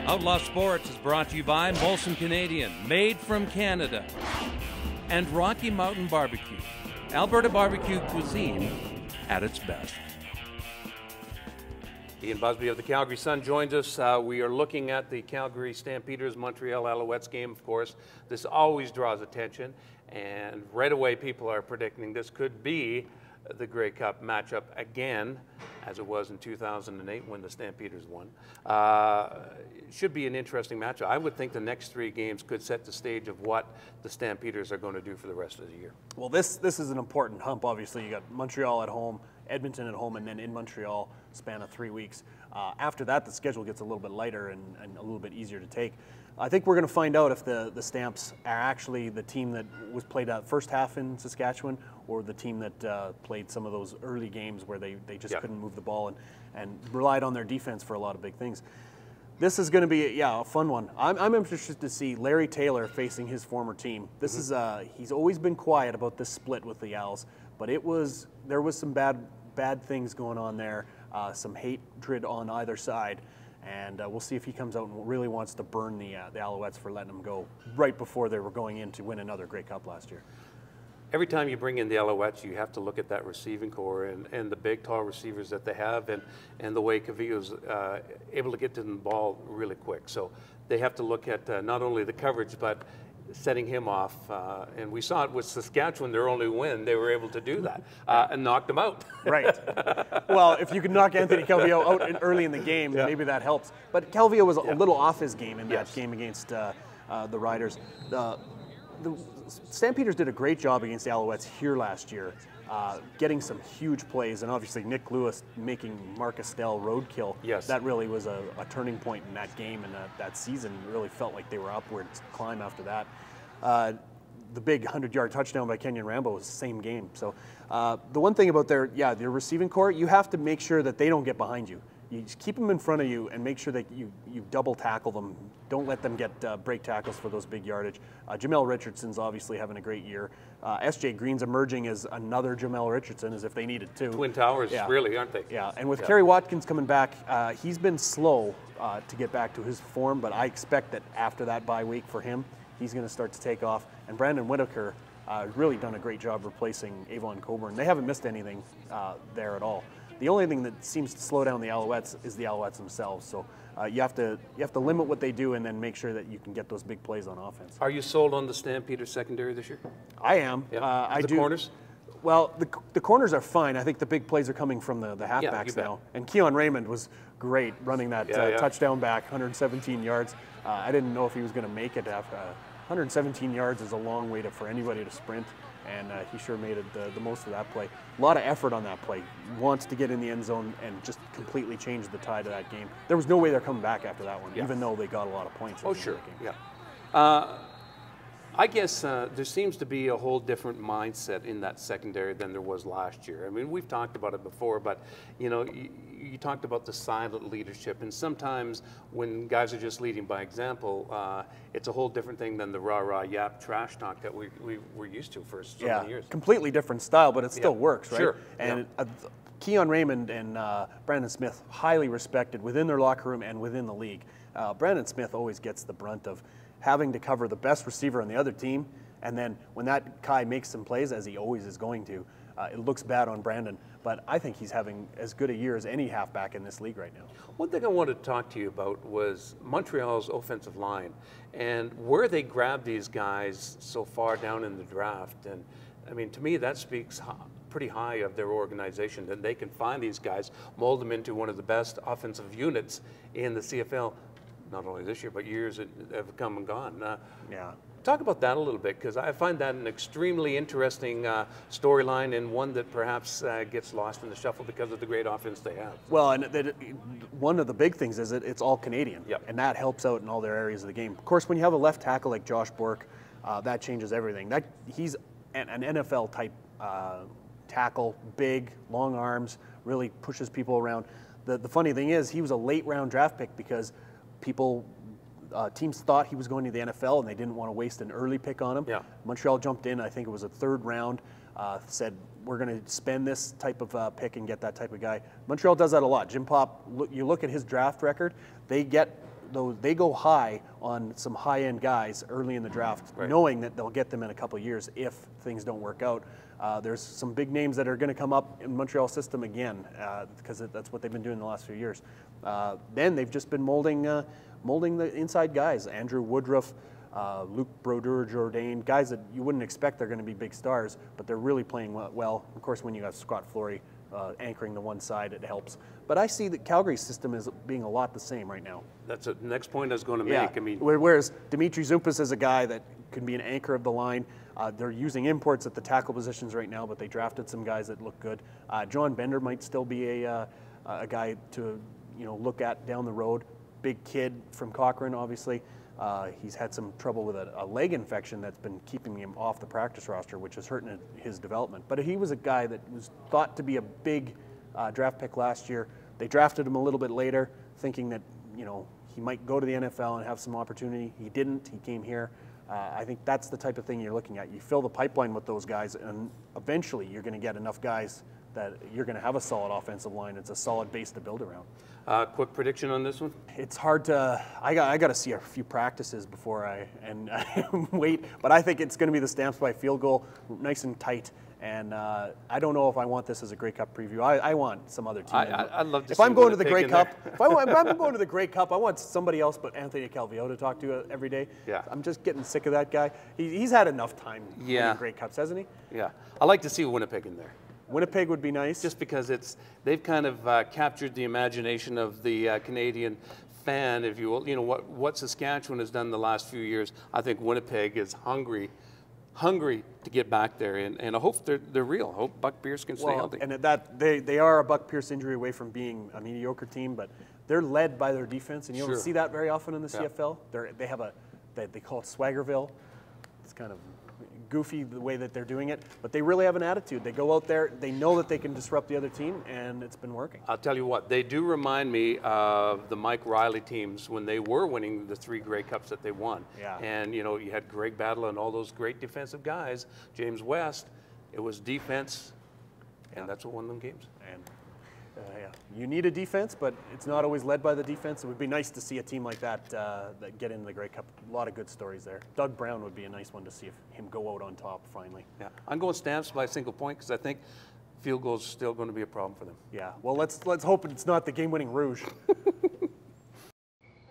Outlaw Sports is brought to you by Molson Canadian, made from Canada, and Rocky Mountain Barbecue, Alberta barbecue cuisine at its best. Ian Busby of the Calgary Sun joins us. We are looking at the Calgary Stampeders Montreal Alouettes game, of course. This always draws attention, and right away people are predicting this could be the Grey Cup matchup again, as it was in 2008 when the Stampeders won. It should be an interesting matchup. I would think the next three games could set the stage of what the Stampeders are going to do for the rest of the year. Well, this is an important hump, obviously. You got Montreal at home, Edmonton at home, and then in Montreal, span of 3 weeks. After that, the schedule gets a little bit lighter and a little bit easier to take. I think we're going to find out if the Stamps are actually the team that was played that first half in Saskatchewan, or the team that played some of those early games where they just couldn't move the ball and relied on their defense for a lot of big things. This is going to be a fun one. I'm interested to see Larry Taylor facing his former team. This is he's always been quiet about this split with the Owls, but there was some bad things going on there, some hatred on either side. And we'll see if he comes out and really wants to burn the Alouettes for letting them go right before they were going in to win another Grey Cup last year. Every time you bring in the Alouettes, you have to look at that receiving core and the big, tall receivers that they have and the way Cavillo's able to get to the ball really quick. So they have to look at not only the coverage, but setting him off. And we saw it with Saskatchewan, their only win. They were able to do that and knocked them out. Right. Well, if you could knock Anthony Calvillo out early in the game, maybe that helps. But Calvillo was a little off his game in that game against the Riders. The Stampeders did a great job against the Alouettes here last year, getting some huge plays, and obviously Nick Lewis making Mark Estelle roadkill. Yes. That really was a turning point in that game, and that season really felt like they were upward climb after that. The big 100-yard touchdown by Kenyon Rambo was the same game. So the one thing about their receiving core, you have to make sure that they don't get behind you. You just keep them in front of you and make sure that you double tackle them. Don't let them get break tackles for those big yardage. Jamel Richardson's obviously having a great year. S.J. Green's emerging as another Jamel Richardson, as if they needed to. Twin Towers, really, aren't they? Yeah, and with Kerry Watkins coming back, he's been slow to get back to his form, but I expect that after that bye week for him, he's going to start to take off. And Brandon Whitaker really done a great job replacing Avon Coburn. They haven't missed anything there at all. The only thing that seems to slow down the Alouettes is the Alouettes themselves. So you have to limit what they do and then make sure that you can get those big plays on offense. Are you sold on the Stampeders secondary this year? I am. Yeah. I the do. Corners? Well, the corners are fine. I think the big plays are coming from the halfbacks now. And Keon Raymond was great running that touchdown back, 117 yards. I didn't know if he was going to make it after. 117 yards is a long way for anybody to sprint, and he sure made it the most of that play. A lot of effort on that play. Wants to get in the end zone and just completely change the tide of that game. There was no way they're coming back after that one, even though they got a lot of points. Oh, sure. Yeah. I guess there seems to be a whole different mindset in that secondary than there was last year. I mean, we've talked about it before, but you know, you talked about the silent leadership, and sometimes when guys are just leading by example, it's a whole different thing than the rah-rah yap trash talk that we were used to for so many years. Completely different style, but it still works, right? Sure. And Keon Raymond and Brandon Smith, highly respected within their locker room and within the league. Brandon Smith always gets the brunt of having to cover the best receiver on the other team, and then when that guy makes some plays, as he always is going to, it looks bad on Brandon. But I think he's having as good a year as any halfback in this league right now. One thing I wanted to talk to you about was Montreal's offensive line and where they grabbed these guys so far down in the draft. And I mean, to me, that speaks pretty high of their organization, that they can find these guys, mold them into one of the best offensive units in the CFL. Not only this year, but years that have come and gone. Talk about that a little bit, because I find that an extremely interesting storyline, and one that perhaps gets lost in the shuffle because of the great offense they have. Well, and one of the big things is that it's all Canadian, and that helps out in all their areas of the game. Of course, when you have a left tackle like Josh Bork, that changes everything. He's an NFL type tackle, big, long arms, really pushes people around. The funny thing is, he was a late round draft pick because teams thought he was going to the NFL and they didn't want to waste an early pick on him. Montreal jumped in, I think it was a third round, said we're going to spend this type of pick and get that type of guy. Montreal does that a lot. Jim Popp, you look at his draft record, they get they go high on some high-end guys early in the draft, knowing that they'll get them in a couple of years if things don't work out. There's some big names that are going to come up in Montreal system again because that's what they've been doing the last few years. Then they've just been molding the inside guys. Andrew Woodruff, Luc Brodeur-Jourdain, guys that you wouldn't expect they're going to be big stars, but they're really playing well. Of course, when you got Scott Flory anchoring the one side, it helps. But I see that Calgary's system is being a lot the same right now. That's the next point I was going to make. Yeah. I mean, whereas Dimitri Zumpas is a guy that can be an anchor of the line. They're using imports at the tackle positions right now, but they drafted some guys that look good. John Bender might still be a guy to look at down the road. Big kid from Cochrane, obviously. He's had some trouble with a leg infection that's been keeping him off the practice roster, which is hurting his development. But he was a guy that was thought to be a big draft pick last year. They drafted him a little bit later, thinking that he might go to the NFL and have some opportunity. He didn't. He came here. I think that's the type of thing you're looking at. You fill the pipeline with those guys, and eventually you're going to get enough guys that you're going to have a solid offensive line. It's a solid base to build around. Quick prediction on this one? It's hard to. I got to see a few practices before I wait. But I think it's going to be the Stamps by field goal, nice and tight. And I don't know if I want this as a Grey Cup preview. I want some other team. I'd love to. If I'm going to the Grey Cup, if I'm going to the Grey Cup, I want somebody else but Anthony Calvillo to talk to every day. Yeah. I'm just getting sick of that guy. He's had enough time winning Grey Cups, hasn't he? Yeah. I like to see Winnipeg in there. Winnipeg would be nice. Just because they've kind of captured the imagination of the Canadian fan, if you will. What Saskatchewan has done the last few years. I think Winnipeg is hungry to get back there, and I hope they're real. I hope Buck Pierce can stay healthy. And they are a Buck Pierce injury away from being a mediocre team, but they're led by their defense, and you don't see that very often in the CFL. They call it Swaggerville. It's kind of goofy the way that they're doing it, but they really have an attitude. They go out there, they know that they can disrupt the other team, and it's been working. I'll tell you what, they do remind me of the Mike Riley teams when they were winning the 3 Grey Cups that they won. Yeah. And you had Greg Battle and all those great defensive guys, James West. It was defense, and that's what won them games. And you need a defense, but it's not always led by the defense. It would be nice to see a team like that that get into the Grey Cup. A lot of good stories there. Doug Brown would be a nice one to see him go out on top finally. Yeah, I'm going Stamps by a single point because I think field goal is still going to be a problem for them. Yeah, well, let's hope it's not the game-winning Rouge.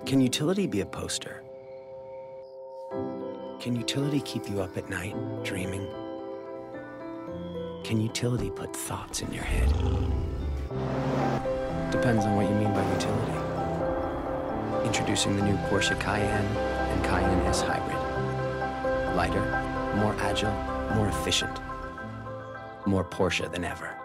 Can utility be a poster? Can utility keep you up at night, dreaming? Can utility put thoughts in your head? Depends on what you mean by utility. Introducing the new Porsche Cayenne and Cayenne S Hybrid. Lighter, more agile, more efficient. More Porsche than ever.